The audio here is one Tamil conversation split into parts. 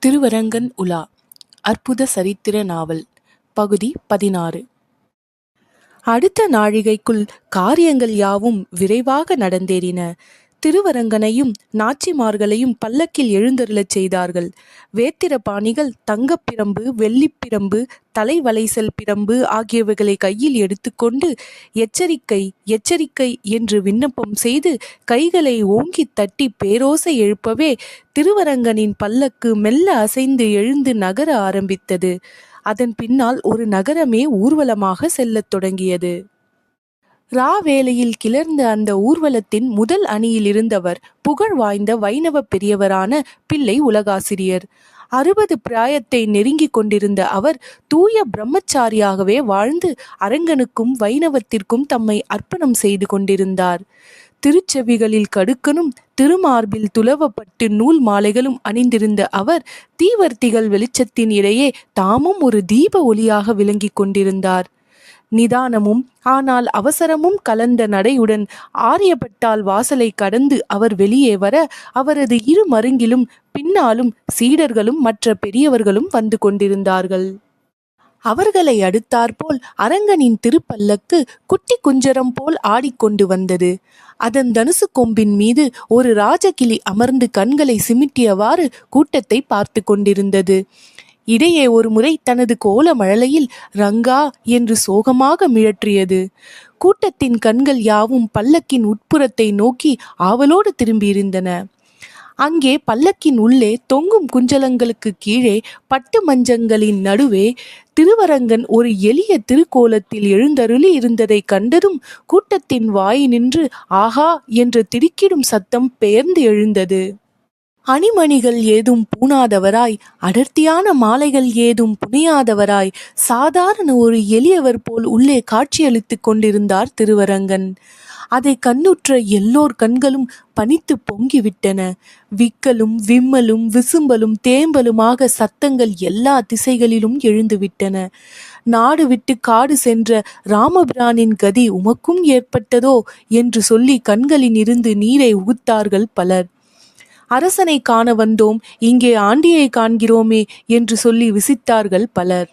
திருவரங்கன் உலா அற்புத சரித்திர நாவல் பகுதி 16. அடுத்த நாழிகைக்குள் காரியங்கள் யாவும் விரைவாக நடந்தேறின. திருவரங்கனையும் நாச்சிமார்களையும் பல்லக்கில் எழுந்தருளச் செய்தார்கள். வேத்திரபாணிகள் தங்கப்பிரம்பு, வெள்ளிப்பிரம்பு, தலைவளைசல் பிரம்பு ஆகியவைகளை கையில் எடுத்துக்கொண்டு எச்சரிக்கை எச்சரிக்கை என்று விண்ணப்பம் செய்து கைகளை ஓங்கி தட்டி பேரோசை எழுப்பவே திருவரங்கனின் பல்லக்கு மெல்ல அசைந்து எழுந்து நகர ஆரம்பித்தது. அதன் பின்னால் ஒரு நகரமே ஊர்வலமாக செல்லத் தொடங்கியது. ராவேளையில் கிளர்ந்த அந்த ஊர்வலத்தின் முதல் அணியில் இருந்தவர் புகழ் வாய்ந்த வைணவ பெரியவரான பிள்ளை உலகாசிரியர். 60 பிராயத்தை நெருங்கிக் கொண்டிருந்த அவர் தூய பிரம்மச்சாரியாகவே வாழ்ந்து அரங்கனுக்கும் வைணவத்திற்கும் தம்மை அர்ப்பணம் செய்து கொண்டிருந்தார். திருச்செவிகளில் கடுக்கனும் திருமார்பில் துளவப்பட்டு நூல் மாலைகளும் அணிந்திருந்த அவர் தீவர்த்திகள் வெளிச்சத்தின் இடையே தாமும் ஒரு தீப ஒளியாக விளங்கிக் கொண்டிருந்தார். நிதானமும் ஆனால் அவசரமும் கலந்த நடையுடன் ஆரியப்பட்டால் வாசலை கடந்து அவர் வெளியே வர அவரது இரு மருங்கிலும் பின்னாலும் சீடர்களும் மற்ற பெரியவர்களும் வந்து கொண்டிருந்தார்கள். அவர்களை அடுத்தாற்போல் அரங்கனின் திருப்பல்லக்கு குட்டி குஞ்சரம் போல் ஆடிக்கொண்டு வந்தது. அதன் தனுசு கொம்பின் மீது ஒரு ராஜகிளி அமர்ந்து கண்களை சிமிட்டியவாறு கூட்டத்தை பார்த்து கொண்டிருந்தது. இடையே ஒரு முறை தனது கோல மழலையில் ரங்கா என்று சோகமாக மிழற்றியது. கூட்டத்தின் கண்கள் யாவும் பல்லக்கின் உட்புறத்தை நோக்கி ஆவலோடு திரும்பியிருந்தன. அங்கே பல்லக்கின் உள்ளே தொங்கும் குஞ்சலங்களுக்கு கீழே பட்டு மஞ்சங்களின் நடுவே திருவரங்கன் ஒரு எளிய திருக்கோலத்தில் எழுந்தருளி இருந்ததை கண்டதும் கூட்டத்தின் வாயினின்று ஆஹா என்ற திடுக்கிடும் சத்தம் பெயர்ந்து எழுந்தது. அணிமணிகள் ஏதும் பூணாதவராய், அடர்த்தியான மாலைகள் ஏதும் புனையாதவராய், சாதாரண ஒரு எளியவர் போல் உள்ளே காட்சியளித்துக் கொண்டிருந்தார் திருவரங்கன். அதை கண்ணுற்ற எல்லோர் கண்களும் பனித்து பொங்கிவிட்டன. விக்கலும் விம்மலும் விசும்பலும் தேம்பலுமாக சத்தங்கள் எல்லா திசைகளிலும் எழுந்துவிட்டன. நாடு விட்டு காடு சென்ற ராமபிரானின் கதி உமக்கும் ஏற்பட்டதோ என்று சொல்லி கண்களில் இருந்து நீரை உகுத்தார்கள் பலர். அரசனை காண வந்தோம், இங்கே ஆண்டியை காண்கிறோமே என்று சொல்லி விசித்தார்கள் பலர்.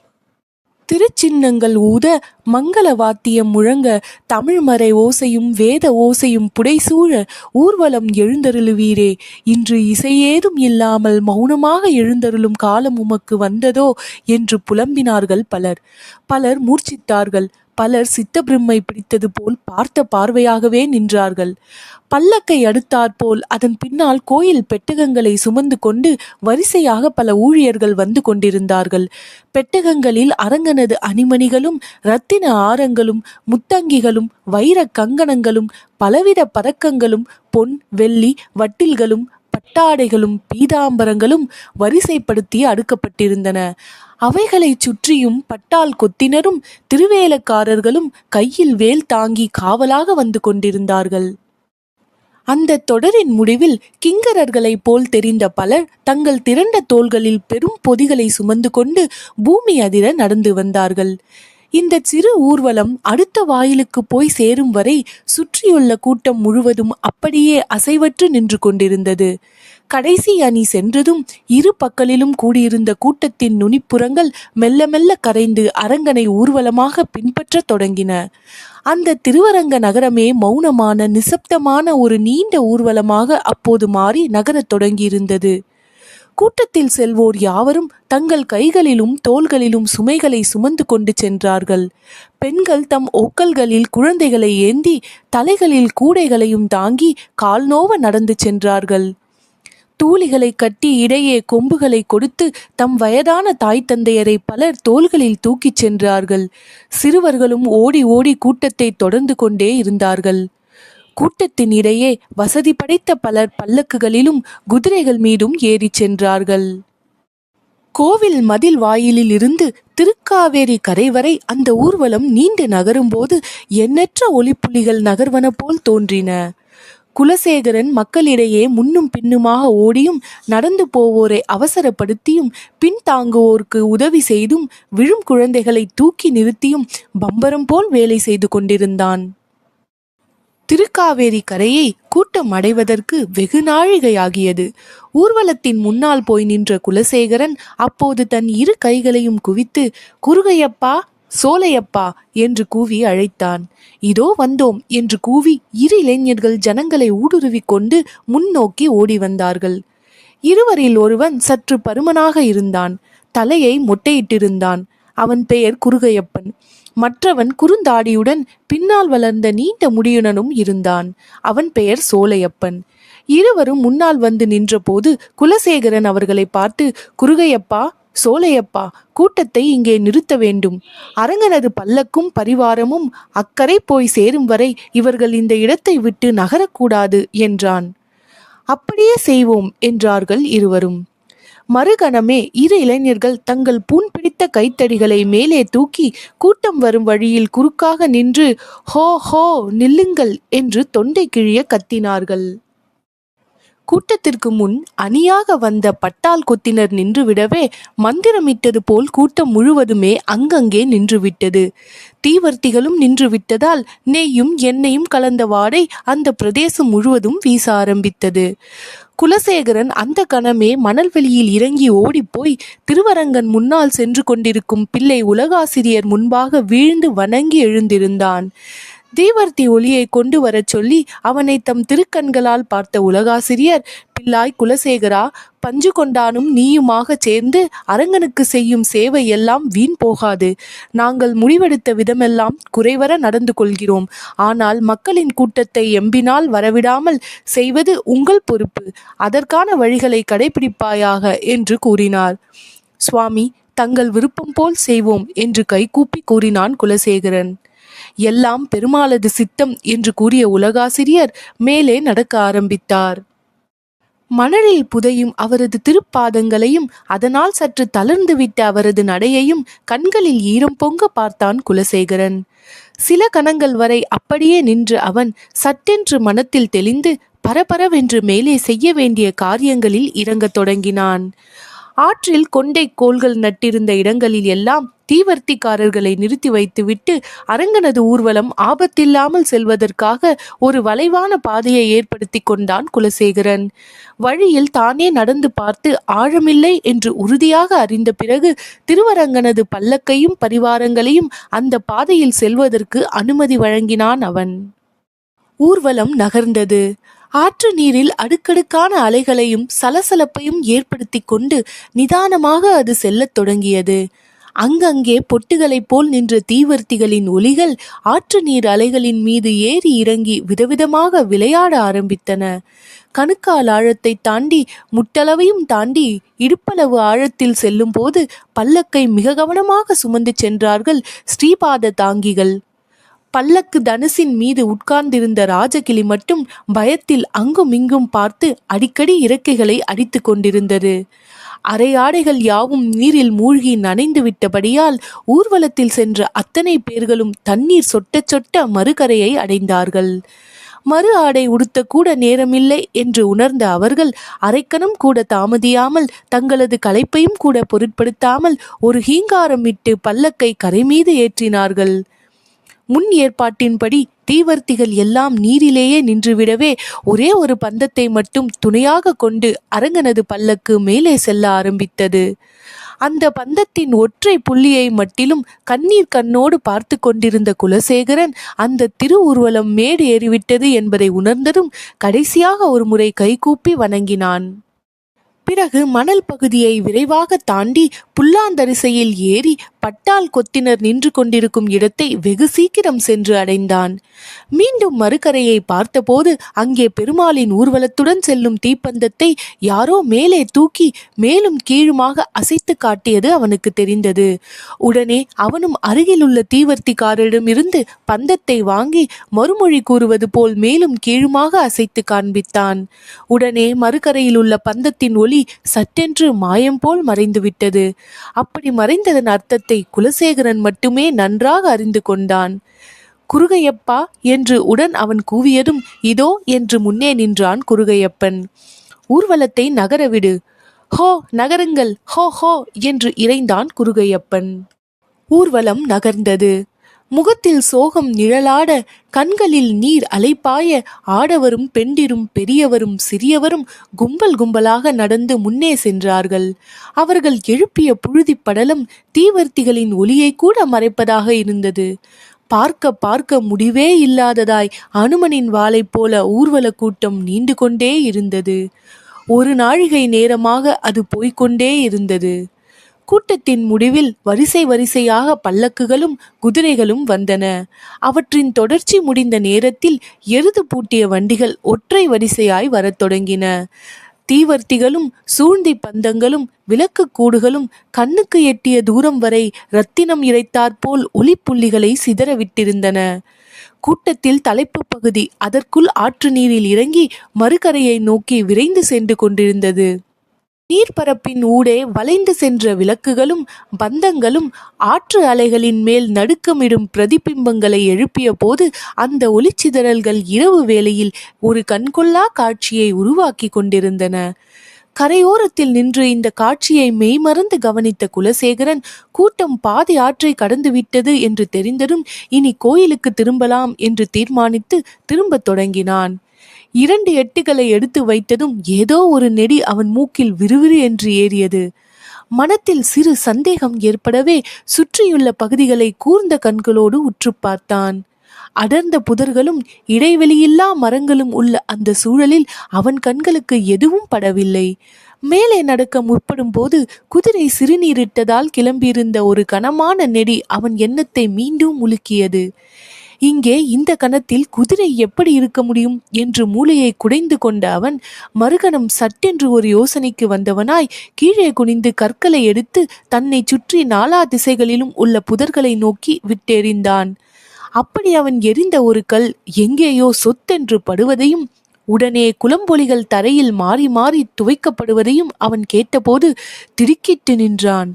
திருச்சின்னங்கள் ஊத மங்கள வாத்தியம் முழங்க தமிழ்மறை ஓசையும் வேத ஓசையும் புடைசூழ ஊர்வலம் எழுந்தருளுவீரே, இன்று இசையேதும் இல்லாமல் மௌனமாக எழுந்தருளும் காலம் உமக்கு வந்ததோ என்று புலம்பினார்கள் பலர். பலர் மூர்ச்சித்தார்கள். பலர் சித்தபிரம்மை பிடித்தது போல் பார்த்த பார்வையாகவே நின்றார்கள். பல்லக்கை அடுத்தாற்போல் அதன் பின்னால் கோயில் பெட்டகங்களை சுமந்து கொண்டு வரிசையாக பல ஊழியர்கள் வந்து கொண்டிருந்தார்கள். பெட்டகங்களில் அரங்கனது அணிமணிகளும் இரத்தின ஆரங்களும் முத்தங்கிகளும் வைர கங்கணங்களும் பலவித பதக்கங்களும் பொன் வெள்ளி வட்டில்களும் பட்டாடைகளும் பீதாம்பரங்களும் வரிசைப்படுத்தி அடுக்கப்பட்டிருந்தன. அவைகளை சுற்றியும் பட்டால் கொத்தினரும் திருவேலக்காரர்களும் கையில் வேல் தாங்கி காவலாக வந்து கொண்டிருந்தார்கள். அந்த தொடரின் முடிவில் கிங்கரர்களைப் போல் தெரிந்த பலர் தங்கள் திரண்ட தோள்களில் பெரும் பொதிகளை சுமந்து கொண்டு பூமி அதிர நடந்து வந்தார்கள். இந்த சிறு ஊர்வலம் அடுத்த வாயிலுக்கு போய் சேரும் வரை சுற்றியுள்ள கூட்டம் முழுவதும் அப்படியே அசைவற்று நின்று கொண்டிருந்தது. கடைசி அணி சென்றதும் இரு பக்கலிலும் கூடியிருந்த கூட்டத்தின் நுனிப்புறங்கள் மெல்ல மெல்ல கரைந்து அரங்கனை ஊர்வலமாக பின்பற்றத் தொடங்கின. அந்த திருவரங்க நகரமே மௌனமான நிசப்தமான ஒரு நீண்ட ஊர்வலமாக அப்போது மாறி நகரத் தொடங்கியிருந்தது. கூட்டத்தில் செல்வோர் யாவரும் தங்கள் கைகளிலும் தோள்களிலும் சுமைகளை சுமந்து கொண்டு சென்றார்கள். பெண்கள் தம் ஒக்கல்களில் குழந்தைகளை ஏந்தி தலைகளில் கூடைகளையும் தாங்கி கால் நோவ நடந்து சென்றார்கள். தூளிகளை கட்டி இடையே கொம்புகளை கொடுத்து தம் வயதான தாய் தந்தையரை பலர் தோள்களில் தூக்கிச் சென்றார்கள். சிறுவர்களும் ஓடி ஓடி கூட்டத்தை தொடர்ந்து கொண்டே இருந்தார்கள். கூட்டத்தின் இடையே வசதி படைத்த பலர் பல்லக்குகளிலும் குதிரைகள் மீதும் ஏறிச் சென்றார்கள். கோவில் மதில் வாயிலில் இருந்து திருக்காவேரி கரை வரை அந்த ஊர்வலம் நீண்டு நகரும்போது எண்ணற்ற ஒளிப்புலிகள் நகர்வன போல் தோன்றின. குலசேகரன் மக்களிடையே முன்னும் பின்னுமாக ஓடியும் நடந்து போவோரை அவசரப்படுத்தியும் பின்தாங்குவோருக்கு உதவி செய்தும் விழும் குழந்தைகளை தூக்கி நிறுத்தியும் பம்பரம் போல் வேலை செய்து கொண்டிருந்தான். திருக்காவேரி கரையை கூட்டம் அடைவதற்கு வெகு நாழிகையாகியது. ஊர்வலத்தின் முன்னால் போய் நின்ற குலசேகரன் அப்போது தன் இரு கைகளையும் குவித்து, குருகையப்பா, சோலையப்பா என்று கூவி அழைத்தான். இதோ வந்தோம் என்று கூவி இரு இளைஞர்கள் ஜனங்களை ஊடுருவிக் கொண்டு முன்னோக்கி ஓடி வந்தார்கள். இருவரில் ஒருவன் சற்று பருமனாக இருந்தான். தலையை மொட்டையிட்டிருந்தான். அவன் பெயர் குருகையப்பன். மற்றவன் குறுந்தாடியுடன் பின்னால் வளர்ந்த நீண்ட முடியுடனும் இருந்தான். அவன் பெயர் சோலையப்பன். இருவரும் முன்னால் வந்து நின்றபோது குலசேகரன் அவர்களை பார்த்து, குருகையப்பா, சோலையப்பா, கூட்டத்தை இங்கே நிறுத்த வேண்டும். அரங்கனது பல்லக்கும் பரிவாரமும் அக்கறை போய் சேரும் வரை இவர்கள் இந்த இடத்தை விட்டு நகரக்கூடாது என்றான். அப்படியே செய்வோம் என்றார்கள் இருவரும். மறுகணமே இரு இளைஞர்கள் தங்கள் பூன் பிடித்த கைத்தடிகளை மேலே தூக்கி கூட்டம் வரும் வழியில் குறுக்காக நின்று, ஹோ ஹோ நில்லுங்கள் என்று தொண்டை கிழிய கத்தினார்கள். கூட்டத்திற்கு முன் அணியாக வந்த பட்டால் கொத்தினர் நின்றுவிடவே மந்திரமிட்டது போல் கூட்டம் முழுவதுமே அங்கங்கே நின்றுவிட்டது. தீவர்த்திகளும் நின்றுவிட்டதால் நெய்யும் எண்ணெயும் கலந்த வாடை அந்த பிரதேசம் முழுவதும் வீச ஆரம்பித்தது. குலசேகரன் அந்த கணமே மணல்வெளியில் இறங்கி ஓடிப்போய் திருவரங்கன் முன்னால் சென்று கொண்டிருக்கும் பிள்ளை உலகாசிரியர் முன்பாக வீழ்ந்து வணங்கி எழுந்திருந்தான். தீவர்த்தி ஒளியை கொண்டு வரச் சொல்லி அவனை தம் திருக்கண்களால் பார்த்த உலகாசிரியர், பிள்ளாய் குலசேகரா, பஞ்சு கொண்டானும் நீயுமாக சேர்ந்து அரங்கனுக்கு செய்யும் சேவை எல்லாம் வீண் போகாது. நாங்கள் முடிவெடுத்த விதமெல்லாம் குறைவர நடந்து கொள்கிறோம். ஆனால் மக்களின் கூட்டத்தை எம்பினால் வரவிடாமல் செய்வது உங்கள் பொறுப்பு. அதற்கான வழிகளை கடைபிடிப்பாயாக என்று கூறினார். சுவாமி, தங்கள் விருப்பம் போல் செய்வோம் என்று கைகூப்பி கூறினான் குலசேகரன். எல்லாம் பெருமாளது சித்தம் என்று கூறிய உலகாசிரியர் மேலே நடக்க ஆரம்பித்தார். மணலில் புதையும் அவரது திருப்பாதங்களையும் அதனால் சற்று தளர்ந்துவிட்ட அவரது நடையையும் கண்களில் ஈரம் பொங்க பார்த்தான் குலசேகரன். சில கணங்கள் வரை அப்படியே நின்று அவன் சட்டென்று மனத்தில் தெளிந்து பரபரவென்று மேலே செய்ய வேண்டிய காரியங்களில் இறங்கத் தொடங்கினான். ஆற்றில் கொண்டை கோள்கள் நட்டிருந்த இடங்களில் எல்லாம் தீவர்த்திக்காரர்களை நிறுத்தி வைத்துவிட்டு அரங்கனது ஊர்வலம் ஆபத்தில்லாமல் செல்வதற்காக ஒரு வளைவான பாதையை ஏற்படுத்தி கொண்டான் குலசேகரன். வழியில் தானே நடந்து பார்த்து ஆழமில்லை என்று உறுதியாக அறிந்த பிறகு திருவரங்கனது பல்லக்கையும் பரிவாரங்களையும் அந்த பாதையில் செல்வதற்கு அனுமதி வழங்கினான் அவன். ஊர்வலம் நகர்ந்தது. ஆற்று நீரில் அடுக்கடுக்கான அலைகளையும் சலசலப்பையும் ஏற்படுத்தி கொண்டு நிதானமாக அது செல்லத் தொடங்கியது. அங்கங்கே பொட்டுகளைப் போல் நின்ற தீவர்த்திகளின் ஒலிகள் ஆற்று நீர் அலைகளின் மீது ஏறி இறங்கி விதவிதமாக விளையாட ஆரம்பித்தன. கணுக்கால் ஆழத்தை தாண்டி முட்டளவையும் தாண்டி இடுப்பளவு ஆழத்தில் செல்லும் போது பல்லக்கை மிக கவனமாக சுமந்து சென்றார்கள் ஸ்ரீபாத தாங்கிகள். பல்லக்கு தனுசின் மீது உட்கார்ந்திருந்த ராஜகிளி மட்டும் பயத்தில் அங்குமிங்கும் பார்த்து அடிக்கடி இறக்கைகளை அடித்து கொண்டிருந்தது. அரையாடைகள் யாவும் நீரில் மூழ்கி நனைந்து விட்டபடியால் ஊர்வலத்தில் சென்ற அத்தனை பேர்களும் தண்ணீர் சொட்ட சொட்ட மறுகரையை அடைந்தார்கள். மறு ஆடை உடுத்தக்கூட நேரமில்லை என்று உணர்ந்த அவர்கள் அரைக்கணம் கூட தாமதியாமல் தங்களது களைப்பையும் கூட பொருட்படுத்தாமல் ஒரு ஹீங்காரம் இட்டு பல்லக்கை கரை மீது ஏற்றினார்கள். முன் ஏற்பாட்டின்படி தீவர்த்திகள் எல்லாம் நீரிலேயே நின்றுவிடவே ஒரே ஒரு பந்தத்தை மட்டும் துணையாக கொண்டு அரங்கனது பல்லக்கு மேலே செல்ல ஆரம்பித்தது. அந்த பந்தத்தின் ஒற்றை புள்ளியை மட்டிலும் கண்ணீர் கண்ணோடு பார்த்து கொண்டிருந்த குலசேகரன் அந்த திரு ஊர்வலம் மேடு ஏறிவிட்டது என்பதை உணர்ந்ததும் கடைசியாக ஒரு முறை கைகூப்பி வணங்கினான். பிறகு மணல் பகுதியை விரைவாக தாண்டி புல்லாந்தரிசையில் ஏறி பட்டால் கொத்தினர் நின்று கொண்டிருக்கும் இடத்தை வெகு சீக்கிரம் சென்று அடைந்தான். மீண்டும் மறுகரையை பார்த்தபோது அங்கே பெருமாளின் ஊர்வலத்துடன் செல்லும் தீப்பந்தத்தை யாரோ மேலே தூக்கி மேலும் கீழுமாக அசைத்து காட்டியது அவனுக்கு தெரிந்தது. உடனே அவனும் அருகிலுள்ள தீவர்த்திக்காரரிடமிருந்து பந்தத்தை வாங்கி மறுமொழி கூறுவது போல் மேலும் கீழுமாக அசைத்து காண்பித்தான். உடனே மறுகரையில் உள்ள பந்தத்தின் ஒளி சட்டென்று மாயம் போல் மறைந்துவிட்டது. அப்படி மறைந்ததன் அர்த்தத்தை குலசேகரன் மட்டுமே நன்றாக அறிந்து கொண்டான். குருகையப்பா என்று உடன் அவன் கூவியதும் இதோ என்று முன்னே நின்றான் குருகையப்பன். ஊர்வலத்தை நகரவிடு. ஹோ நகருங்கள், ஹோ ஹோ என்று இறைந்தான் குருகையப்பன். ஊர்வலம் நகர்ந்தது. முகத்தில் சோகம் நிழலாட, கண்களில் நீர் அலைபாய, ஆடவரும் பெண்டிரும் பெரியவரும் சிறியவரும் கும்பல் கும்பலாக நடந்து முன்னே சென்றார்கள். அவர்கள் எழுப்பிய புழுதிப் படலம் தீவர்த்திகளின் ஒளியை கூட மறைப்பதாக இருந்தது. பார்க்க பார்க்க முடிவே இல்லாததாய் அனுமனின் வாளைப் போல ஊர்வல கூட்டம் நீண்டு கொண்டே இருந்தது. ஒரு நாழிகை நேரமாக அது போய்கொண்டே இருந்தது. கூட்டத்தின் முடிவில் வரிசை வரிசையாக பல்லக்குகளும் குதிரைகளும் வந்தன. அவற்றின் தொடர்ச்சி முடிந்த நேரத்தில் எருது பூட்டிய வண்டிகள் ஒற்றை வரிசையாய் வரத் தொடங்கின. தீவர்த்திகளும் சூழ்ந்தி பந்தங்களும் விளக்கு கூடுகளும் கண்ணுக்கு எட்டிய தூரம் வரை இரத்தினம் இறைத்தாற்போல் ஒளிப்புள்ளிகளை சிதறவிட்டிருந்தன. கூட்டத்தில் தலைப்பு பகுதி அதற்குள் ஆற்று நீரில் இறங்கி மறுகரையை நோக்கி விரைந்து சென்று கொண்டிருந்தது. நீர்ப்பரப்பின் ஊடே வளைந்து சென்ற விளக்குகளும் பந்தங்களும் ஆற்று அலைகளின் மேல் நடுக்கமிடும் பிரதிபிம்பங்களை எழுப்பிய போது அந்த ஒளிச்சிதறல்கள் இரவு வேளையில் ஒரு கண்கொள்ளா காட்சியை உருவாக்கி கொண்டிருந்தன. கரையோரத்தில் நின்று இந்த காட்சியை மெய்மறந்து கவனித்த குலசேகரன், கூட்டம் பாதி ஆற்றை கடந்துவிட்டது என்று தெரிந்ததும் இனி கோயிலுக்கு திரும்பலாம் என்று தீர்மானித்து திரும்பத் தொடங்கினான். 2 எட்டுகளை எடுத்து வைத்ததும் ஏதோ ஒரு நெடி அவன் மூக்கில் விறுவிறு என்று ஏறியது. மனத்தில் சிறு சந்தேகம் ஏற்படவே சுற்றியுள்ள பகுதிகளை கூர்ந்த கண்களோடு உற்று பார்த்தான். அடர்ந்த புதர்களும் இடைவெளியில்லா மரங்களும் உள்ள அந்த சூழலில் அவன் கண்களுக்கு எதுவும் படவில்லை. மேலே நடக்க முற்படும் போது குதிரை சிறுநீரிட்டதால் கிளம்பியிருந்த ஒரு கனமான நெடி அவன் எண்ணத்தை மீண்டும் உலுக்கியது. இங்கே இந்த கணத்தில் குதிரை எப்படி இருக்க முடியும் என்று மூளையை குடைந்து கொண்ட அவன் மறுகணம் சட்டென்று ஒரு யோசனைக்கு வந்தவனாய் கீழே குனிந்து கற்களை எடுத்து தன்னை சுற்றி 4 திசைகளிலும் உள்ள புதர்களை நோக்கி விட்டெறிந்தான். அப்படி அவன் எறிந்த ஒரு கல் எங்கேயோ சொத்தென்று படுவதையும் உடனே குளம்பொலிகள் தரையில் மாறி மாறி துவைக்கப்படுவதையும் அவன் கேட்டபோது திடுக்கிட்டு நின்றான்.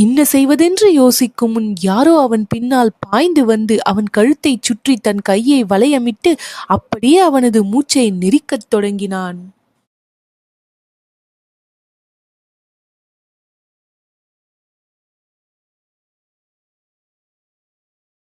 என்ன செய்வதென்று யோசிக்கும் முன் யாரோ அவன் பின்னால் பாய்ந்து வந்து அவன் கழுத்தை சுற்றி தன் கையை வளையமிட்டு அப்படியே அவனது மூச்சை நெரிக்கத் தொடங்கினான்.